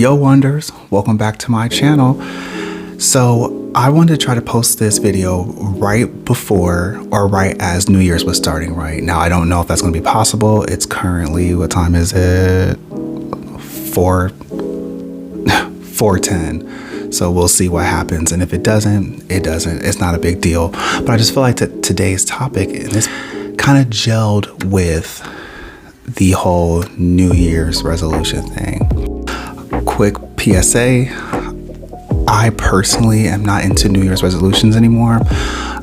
Yo wonders, welcome back to my channel. So I wanted to try to post this video right before or right as New Year's was starting right now. I don't know if that's going to be possible. It's currently, what time is it? 4:10. So we'll see what happens. And if it doesn't, it doesn't. It's not a big deal. But I just feel like today's topic, and this kind of gelled with the whole New Year's resolution thing. Quick PSA, I personally am not into New Year's resolutions anymore.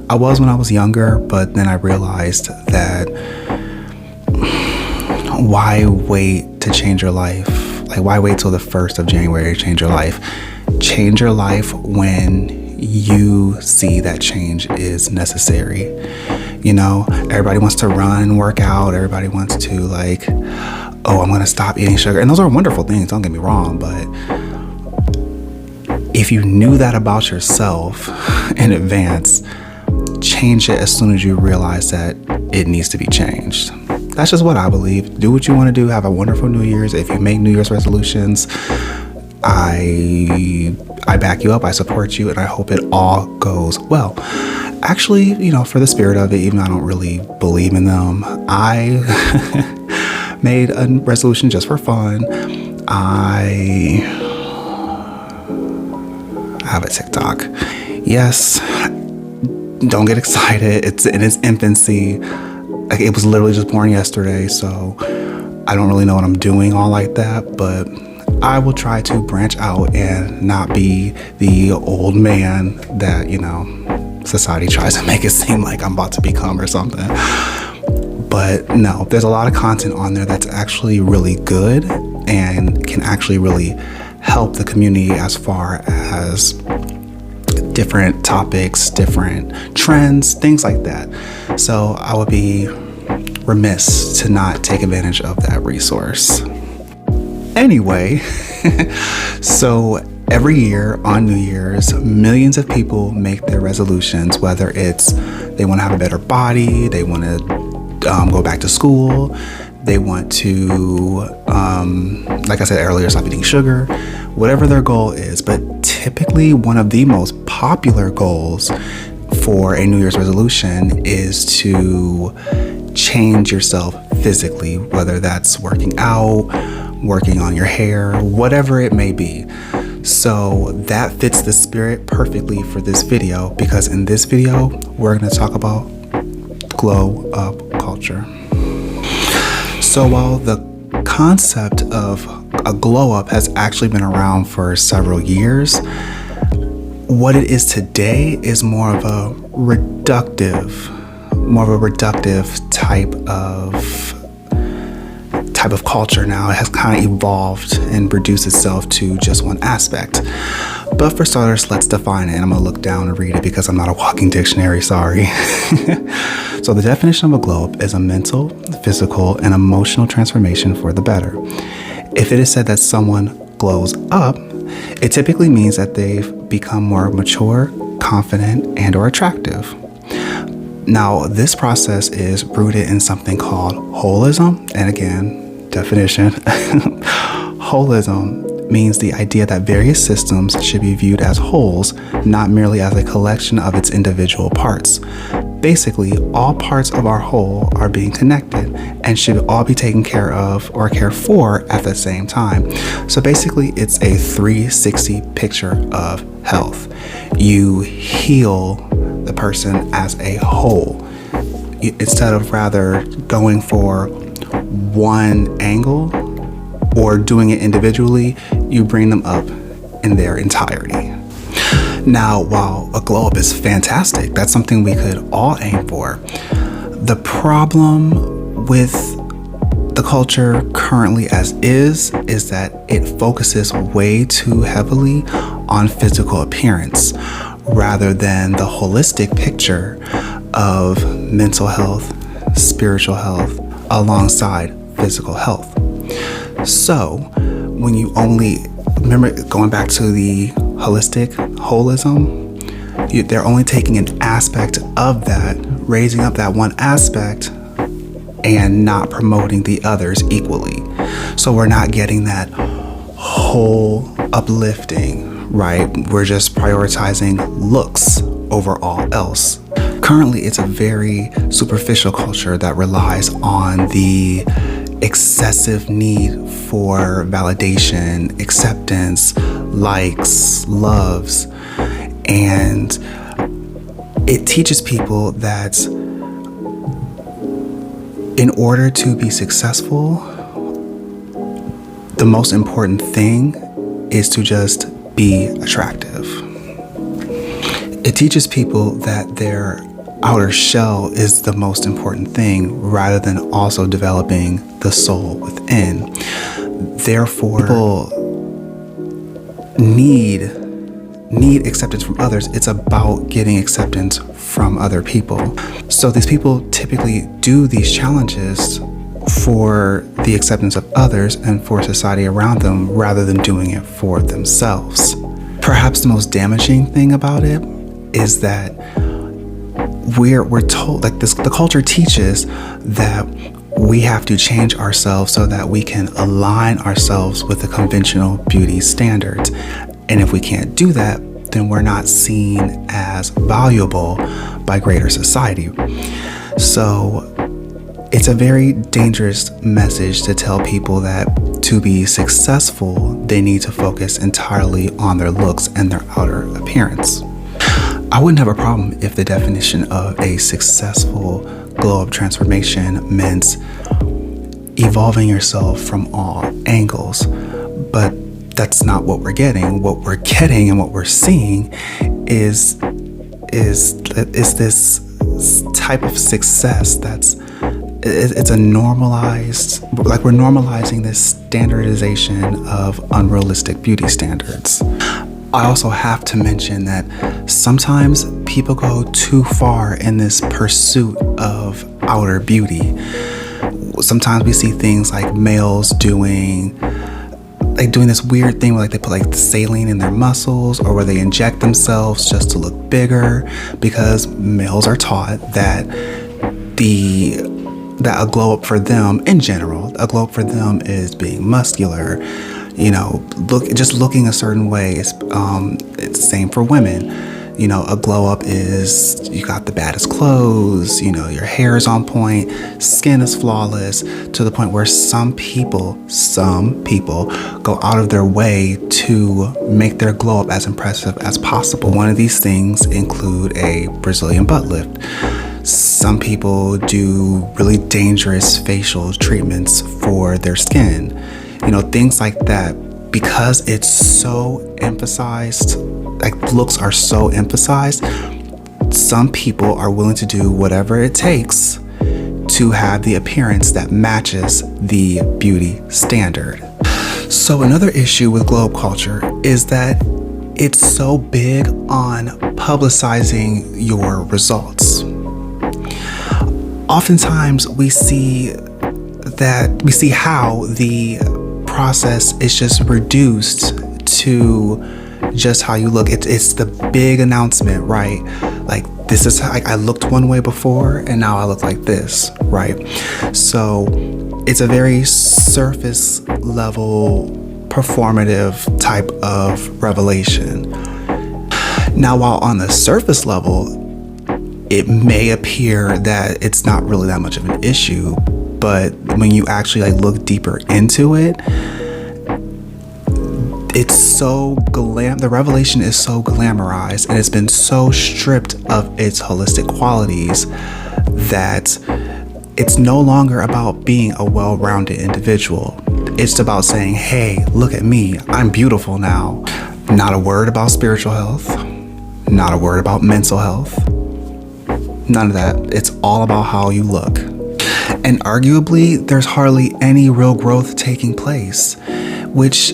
I was when I was younger, but then I realized that why wait to change your life? Like, why wait till the 1st of January to change your life? Change your life when you see that change is necessary. You know, everybody wants to run and work out. Everybody wants to like, oh, I'm going to stop eating sugar. And those are wonderful things, don't get me wrong. But if you knew that about yourself in advance, change it as soon as you realize that it needs to be changed. That's just what I believe. Do what you want to do. Have a wonderful New Year's. If you make New Year's resolutions, I back you up. I support you, and I hope it all goes well. Actually, you know, for the spirit of it, even though I don't really believe in them, I made a resolution just for fun. I have a TikTok. Yes, don't get excited. It's in its infancy. Like, it was literally just born yesterday, so I don't really know what I'm doing all like that, but I will try to branch out and not be the old man that, you know, society tries to make it seem like I'm about to become or something. But no, there's a lot of content on there that's actually really good and can actually really help the community as far as different topics, different trends, things like that. So I would be remiss to not take advantage of that resource. Anyway, so every year on New Year's, millions of people make their resolutions, whether it's they want to have a better body, they want to go back to school, they want to, like I said earlier, stop eating sugar, whatever their goal is. But typically one of the most popular goals for a New Year's resolution is to change yourself physically, whether that's working out, working on your hair, whatever it may be. So that fits the spirit perfectly for this video, because in this video, we're going to talk about glow-up culture. So while the concept of a glow-up has actually been around for several years, what it is today is more of a reductive type of culture now. It has kind of evolved and reduced itself to just one aspect. But for starters, let's define it. And I'm going to look down and read it because I'm not a walking dictionary, sorry. So the definition of a glow-up is a mental, physical, and emotional transformation for the better. If it is said that someone glows up, it typically means that they've become more mature, confident, and or attractive. Now, this process is rooted in something called holism. And again, definition, holism means the idea that various systems should be viewed as wholes, not merely as a collection of its individual parts. Basically, all parts of our whole are being connected and should all be taken care of or cared for at the same time. So basically, it's a 360 picture of health. You heal the person as a whole, instead of rather going for one angle or doing it individually. You bring them up in their entirety. Now, while a glow up is fantastic, that's something we could all aim for. The problem with the culture currently as is that it focuses way too heavily on physical appearance rather than the holistic picture of mental health, spiritual health, alongside physical health. So when you only, remember going back to the holism, they're only taking an aspect of that, raising up that one aspect and not promoting the others equally. So we're not getting that whole uplifting, right? We're just prioritizing looks over all else. Currently, it's a very superficial culture that relies on the excessive need for validation, acceptance, likes, loves, and it teaches people that in order to be successful, the most important thing is to just be attractive. It teaches people that their outer shell is the most important thing rather than also developing the soul within. Therefore, people need acceptance from others. It's about getting acceptance from other people. So these people typically do these challenges for the acceptance of others and for society around them rather than doing it for themselves. Perhaps the most damaging thing about it is that we're told, like this, the culture teaches that we have to change ourselves so that we can align ourselves with the conventional beauty standards. And if we can't do that, then we're not seen as valuable by greater society. So it's a very dangerous message to tell people that to be successful, they need to focus entirely on their looks and their outer appearance. I wouldn't have a problem if the definition of a successful glow-up transformation meant evolving yourself from all angles, but that's not what we're getting. What we're getting and what we're seeing is this type of success it's a normalized, like we're normalizing this standardization of unrealistic beauty standards. I also have to mention that sometimes people go too far in this pursuit of outer beauty. Sometimes we see things like males doing this weird thing where like they put like saline in their muscles, or where they inject themselves just to look bigger, because males are taught that a glow up for them in general, a glow up for them is being muscular, looking a certain way. It's the same for women. A glow up is you got the baddest clothes, your hair is on point, skin is flawless, to the point where some people go out of their way to make their glow up as impressive as possible. One of these things include a Brazilian butt lift. Some people do really dangerous facial treatments for their skin, things like that, because it's so emphasized. Like looks are so emphasized, some people are willing to do whatever it takes to have the appearance that matches the beauty standard. So another issue with glow-up culture is that it's so big on publicizing your results. Oftentimes we see how the process is just reduced to just how you look. It's the big announcement, right? Like, this is how I looked one way before and now I look like this, right? So it's a very surface level performative type of revelation. Now, while on the surface level it may appear that it's not really that much of an issue, but when you actually look deeper into it, the revelation is so glamorized and it's been so stripped of its holistic qualities that it's no longer about being a well-rounded individual. It's about saying, hey, look at me, I'm beautiful now. Not a word about spiritual health, not a word about mental health, none of that. It's all about how you look. And arguably, there's hardly any real growth taking place, which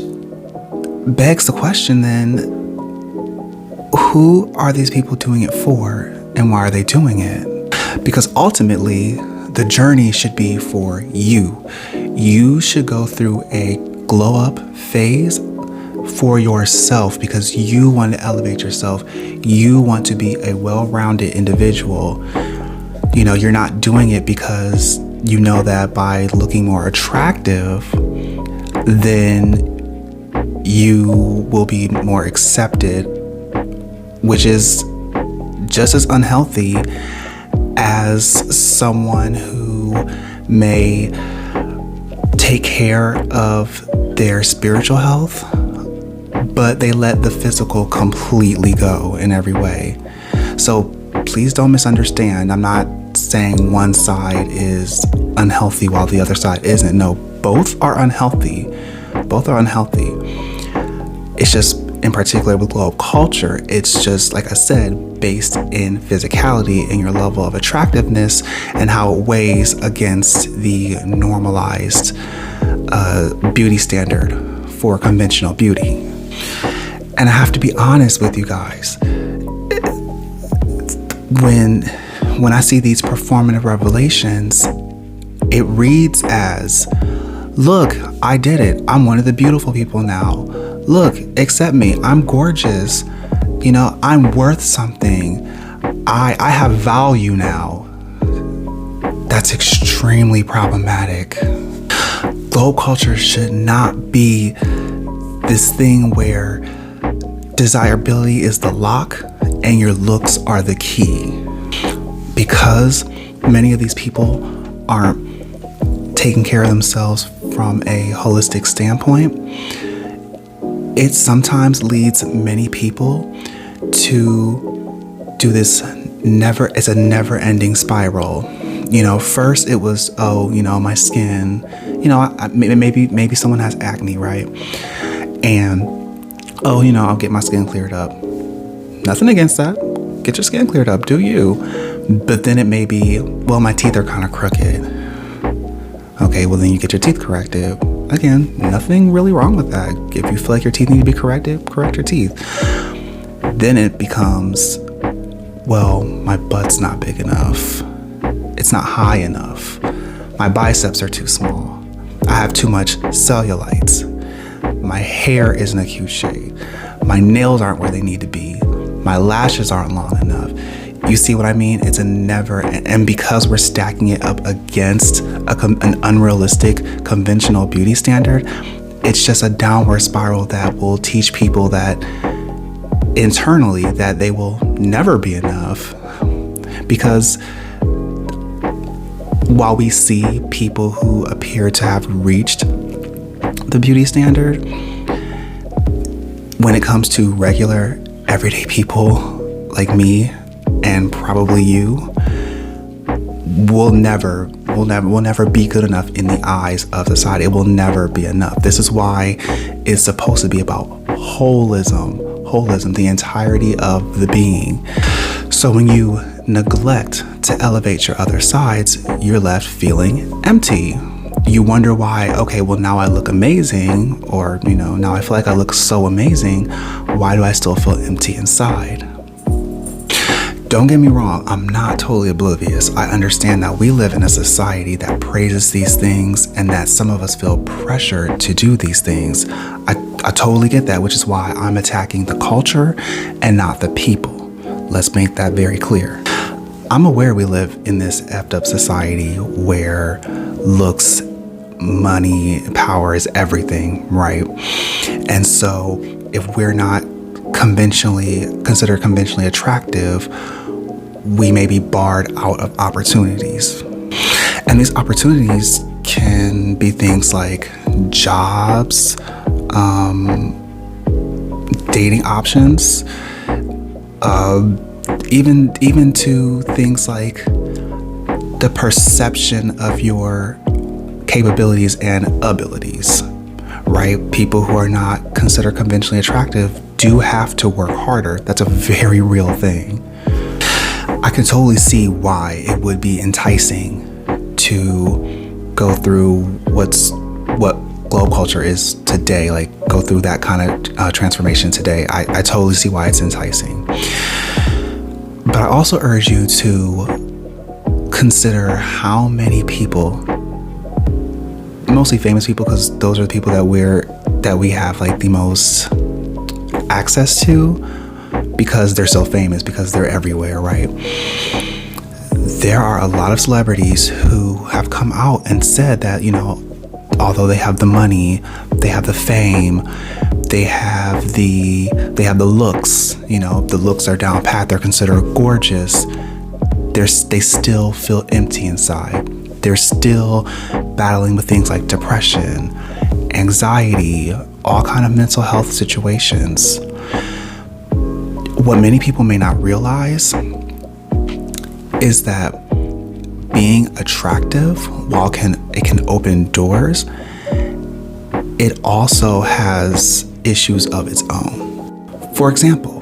begs the question then, who are these people doing it for and why are they doing it? Because ultimately, the journey should be for you. You should go through a glow up phase for yourself because you want to elevate yourself. You want to be a well-rounded individual. You're not doing it because you know that by looking more attractive, then you will be more accepted, which is just as unhealthy as someone who may take care of their spiritual health, but they let the physical completely go in every way. So please don't misunderstand. I'm not saying one side is unhealthy while the other side isn't. No, both are unhealthy. Both are unhealthy. It's just, in particular with glow-up culture, it's just, like I said, based in physicality and your level of attractiveness and how it weighs against the normalized beauty standard for conventional beauty. And I have to be honest with you guys. When I see these performative revelations, it reads as, look, I did it. I'm one of the beautiful people now. Look, accept me. I'm gorgeous. You know, I'm worth something. I have value now. That's extremely problematic. Glow culture should not be this thing where desirability is the lock and your looks are the key. Because many of these people aren't taking care of themselves from a holistic standpoint, it sometimes leads many people to do this it's a never-ending spiral. You know, first it was, my skin, maybe someone has acne, right? And, I'll get my skin cleared up. Nothing against that. Get your skin cleared up, do you? But then it may be, well, my teeth are kind of crooked. Okay, well then you get your teeth corrected. Again, nothing really wrong with that. If you feel like your teeth need to be corrected, correct your teeth. Then it becomes, well, my butt's not big enough. It's not high enough. My biceps are too small. I have too much cellulite. My hair isn't a cute shade. My nails aren't where they need to be. My lashes aren't long enough. You see what I mean? It's a never, and because we're stacking it up against an unrealistic conventional beauty standard, it's just a downward spiral that will teach people that internally that they will never be enough. Because while we see people who appear to have reached the beauty standard, when it comes to regular everyday people like me and probably you, will never be good enough in the eyes of society. It will never be enough. This is why it's supposed to be about holism, the entirety of the being. So when you neglect to elevate your other sides, you're left feeling empty. You wonder why, okay, well now I look amazing, or now I feel like I look so amazing. Why do I still feel empty inside? Don't get me wrong, I'm not totally oblivious. I understand that we live in a society that praises these things and that some of us feel pressured to do these things. I totally get that, which is why I'm attacking the culture and not the people. Let's make that very clear. I'm aware we live in this effed up society where looks, money, power is everything, right? And so if we're not considered conventionally attractive, we may be barred out of opportunities. And these opportunities can be things like jobs, dating options, even to things like the perception of your capabilities and abilities, right? People who are not considered conventionally attractive do have to work harder. That's a very real thing. I can totally see why it would be enticing to go through what glow culture is today, like go through that kind of transformation today. I totally see why it's enticing. But I also urge you to consider how many people, mostly famous people, because those are the people that we have like the most access to, because they're so famous, because they're everywhere, right? There are a lot of celebrities who have come out and said that, although they have the money, they have the fame, They have the looks, the looks are down pat, they're considered gorgeous. They still feel empty inside. They're still battling with things like depression, anxiety, all kind of mental health situations. What many people may not realize is that being attractive, while it can open doors, it also has issues of its own. For example,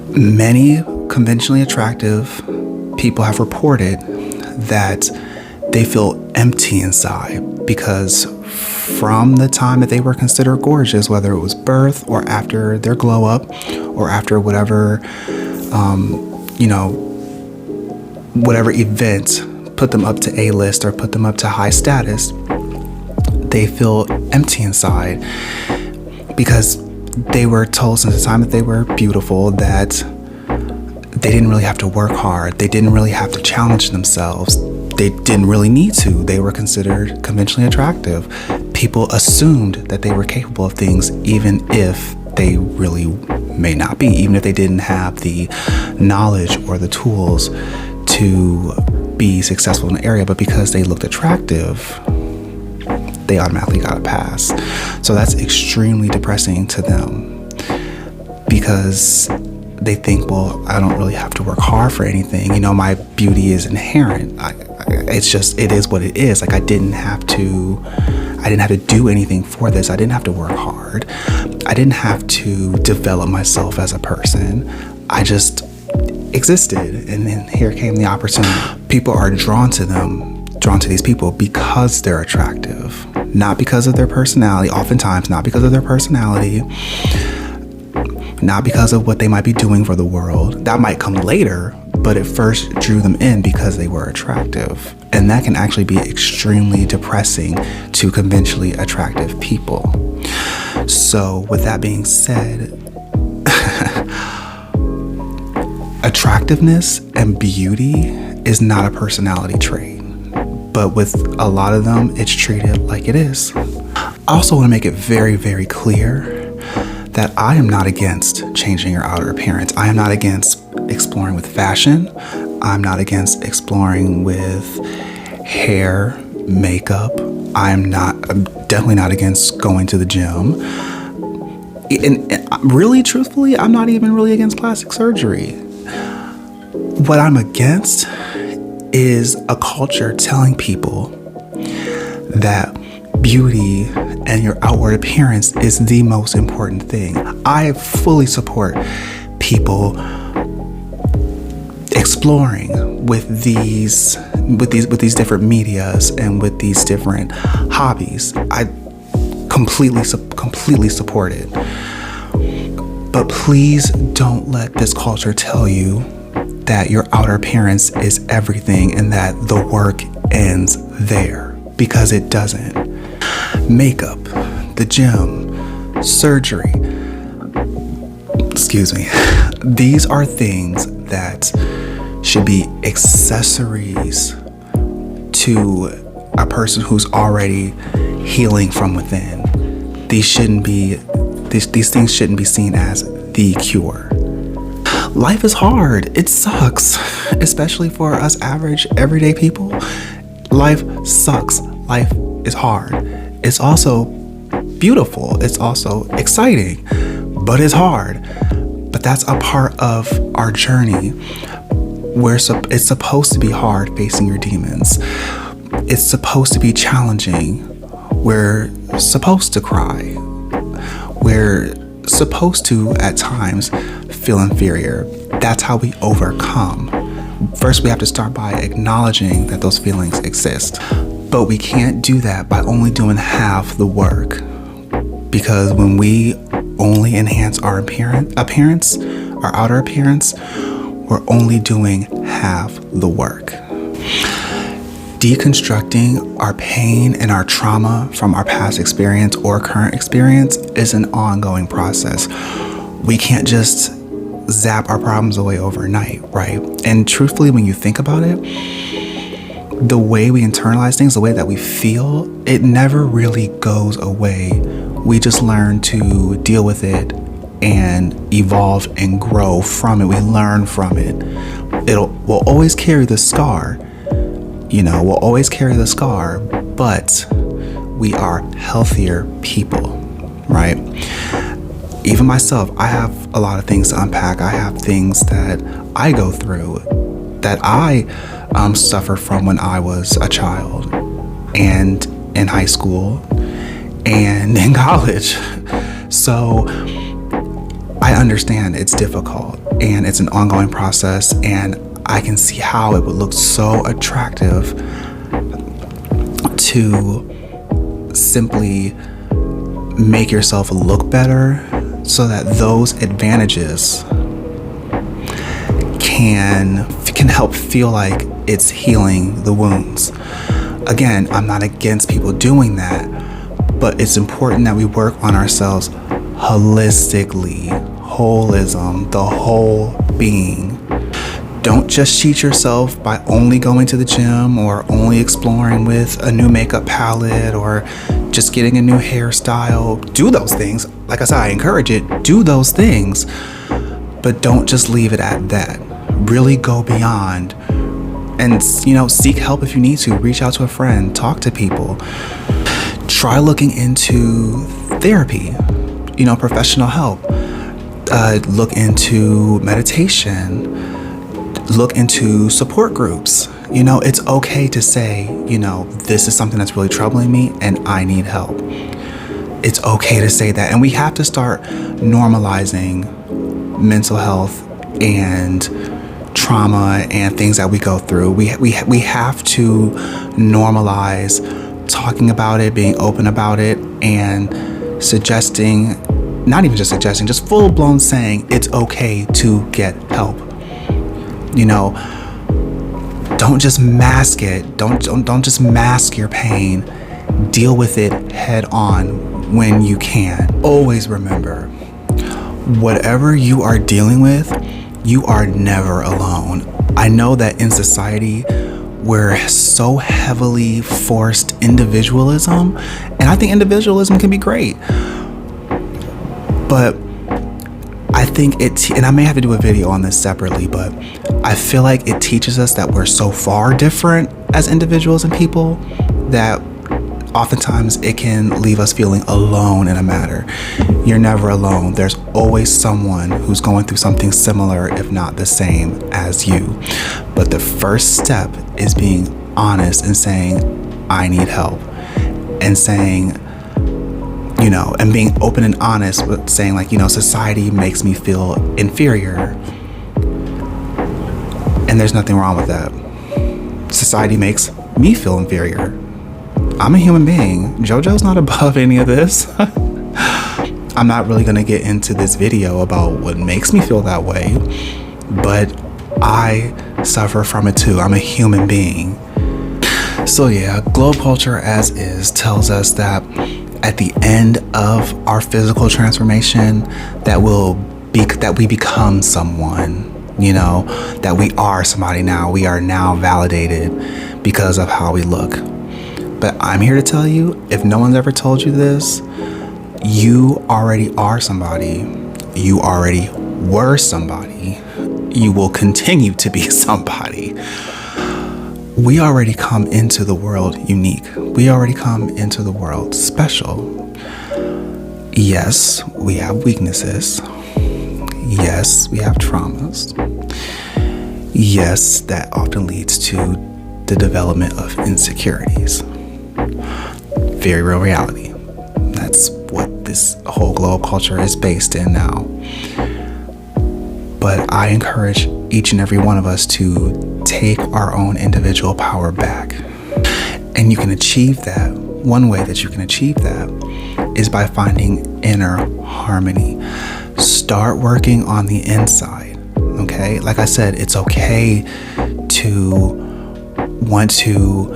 many conventionally attractive people have reported that they feel empty inside because from the time that they were considered gorgeous, whether it was birth or after their glow up or after whatever, whatever event put them up to A-list or put them up to high status, they feel empty inside because they were told since the time that they were beautiful that they didn't really have to work hard. They didn't really have to challenge themselves. They didn't really need to. They were considered conventionally attractive. People assumed that they were capable of things even if they really may not be, even if they didn't have the knowledge or the tools to be successful in the area. But because they looked attractive, they automatically got a pass. So that's extremely depressing to them because they think, well, I don't really have to work hard for anything. My beauty is inherent. It is what it is. Like I didn't have to do anything for this. I didn't have to work hard. I didn't have to develop myself as a person. I just existed. And then here came the opportunity. People are drawn to these people because they're attractive, not because of their personality. Oftentimes, not because of their personality, not because of what they might be doing for the world. That might come later, but it first drew them in because they were attractive. And that can actually be extremely depressing to conventionally attractive people. So with that being said, attractiveness and beauty is not a personality trait, but with a lot of them, it's treated like it is. I also want to make it very, very clear that I am not against changing your outer appearance. I am not against exploring with fashion. I'm not against exploring with hair, makeup. I'm definitely not against going to the gym. And really, truthfully, I'm not even really against plastic surgery. What I'm against is a culture telling people that beauty and your outward appearance is the most important thing. I fully support people exploring with these different medias and with these different hobbies. I completely support it. But please don't let this culture tell you that your outer appearance is everything and that the work ends there, because it doesn't. Makeup, the gym, surgery, these are things that should be accessories to a person who's already healing from within. These things shouldn't be seen as the cure. Life is hard. It sucks, especially for us average, everyday people. Life sucks. Life is hard. It's also beautiful. It's also exciting, but it's hard. But that's a part of our journey where it's supposed to be hard facing your demons. It's supposed to be challenging. We're supposed to cry. We're supposed to, at times, feel inferior. That's how we overcome. First, we have to start by acknowledging that those feelings exist. But we can't do that by only doing half the work. Because when we only enhance our appearance, our outer appearance, we're only doing half the work. Deconstructing our pain and our trauma from our past experience or current experience is an ongoing process. We can't just zap our problems away overnight, right? And truthfully, when you think about it, the way we internalize things, the way that we feel, it never really goes away We just learn to deal with it and evolve and grow from it. We learn from it. We'll always carry the scar. We'll always carry the scar, but we are healthier people, right? Even myself, I have a lot of things to unpack. I have things that I go through that I suffered from when I was a child and in high school and in college. So I understand it's difficult and it's an ongoing process, and I can see how it would look so attractive to simply make yourself look better so that those advantages can help feel like it's healing the wounds. Again, I'm not against people doing that, but it's important that we work on ourselves holistically. Holism, the whole being. Don't just cheat yourself by only going to the gym or only exploring with a new makeup palette or just getting a new hairstyle. Do those things. Like I said, I encourage it. Do those things, but don't just leave it at that. Really go beyond and, seek help if you need to. Reach out to a friend, talk to people. Try looking into therapy, professional help. Look into meditation. Look into support groups. It's okay to say, this is something that's really troubling me and I need help. It's okay to say that. And we have to start normalizing mental health and trauma and things that we go through. We have to normalize talking about it, being open about it, and suggesting, not even just suggesting, just full-blown saying it's okay to get help. Don't just mask it. Don't just mask your pain. Deal with it head on when you can. Always remember, whatever you are dealing with, you are never alone. I know that in society, we're so heavily forced individualism, and I think individualism can be great. But I think and I may have to do a video on this separately, but I feel like it teaches us that we're so far different as individuals and people that oftentimes it can leave us feeling alone in a matter. You're never alone. There's always someone who's going through something similar, if not the same as you. But the first step is being honest and saying, I need help. And saying, and being open and honest with saying society makes me feel inferior. And there's nothing wrong with that. Society makes me feel inferior. I'm a human being. JoJo's not above any of this. I'm not really going to get into this video about what makes me feel that way, but I suffer from it too. I'm a human being. So yeah, glow culture as is tells us that at the end of our physical transformation, that we become someone, that we are somebody now. We are now validated because of how we look. But I'm here to tell you, if no one's ever told you this, you already are somebody. You already were somebody. You will continue to be somebody. We already come into the world unique. We already come into the world special. Yes, we have weaknesses. Yes, we have traumas. Yes, that often leads to the development of insecurities. Very real reality. That's what this whole glow culture is based in now. But I encourage each and every one of us to take our own individual power back. And you can achieve that. One way that you can achieve that is by finding inner harmony. Start working on the inside, okay? Like I said, it's okay to want to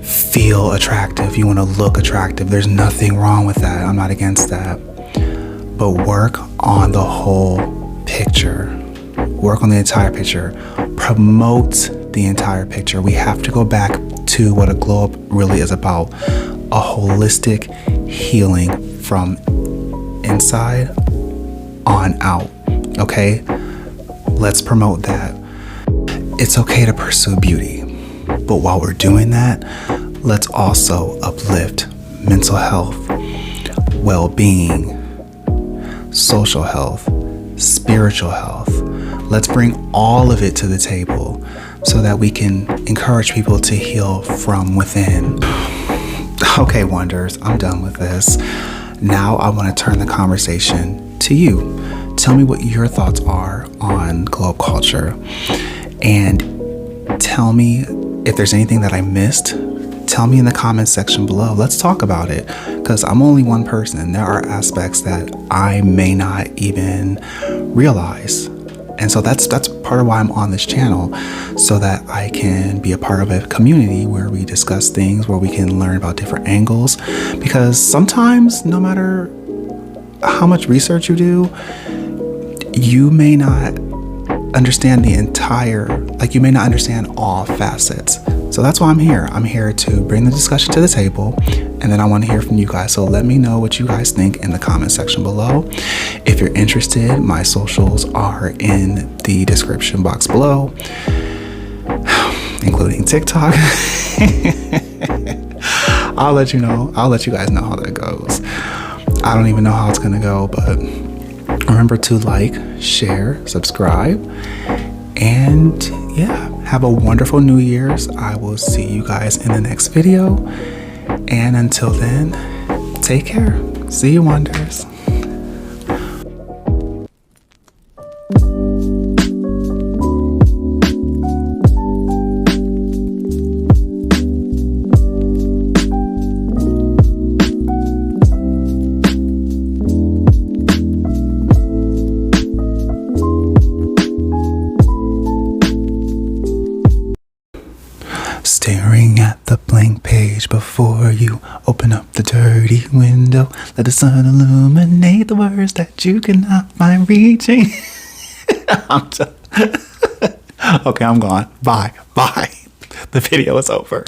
feel attractive. You want to look attractive. There's nothing wrong with that. I'm not against that. But work on the whole picture. Work on the entire picture. Promote the entire picture. We have to go back to what a glow-up really is about. A holistic healing from inside on out. Okay? Let's promote that. It's okay to pursue beauty, but while we're doing that, let's also uplift mental health, well-being, social health, spiritual health. Let's bring all of it to the table so that we can encourage people to heal from within. Okay, Wonders, I'm done with this. Now I want to turn the conversation to you. Tell me what your thoughts are on globe culture, and tell me if there's anything that I missed. Tell me in the comments section below. Let's talk about it, because I'm only one person. There are aspects that I may not even realize. And so that's part of why I'm on this channel, so that I can be a part of a community where we discuss things, where we can learn about different angles. Because sometimes, no matter how much research you do, you may not understand you may not understand all facets. So that's why I'm here. I'm here to bring the discussion to the table, and then I want to hear from you guys. So let me know what you guys think in the comment section below. If you're interested, my socials are in the description box below, including TikTok. I'll let you guys know how that goes. I don't even know how it's gonna go, but remember to like, share, subscribe, and yeah, have a wonderful New Year's. I will see you guys in the next video. And until then, take care. See you, Wonders. Staring at the blank page before you, open up the dirty window, let the sun illuminate the words that you cannot find reaching. I'm done. Okay, I'm gone. Bye. The video is over.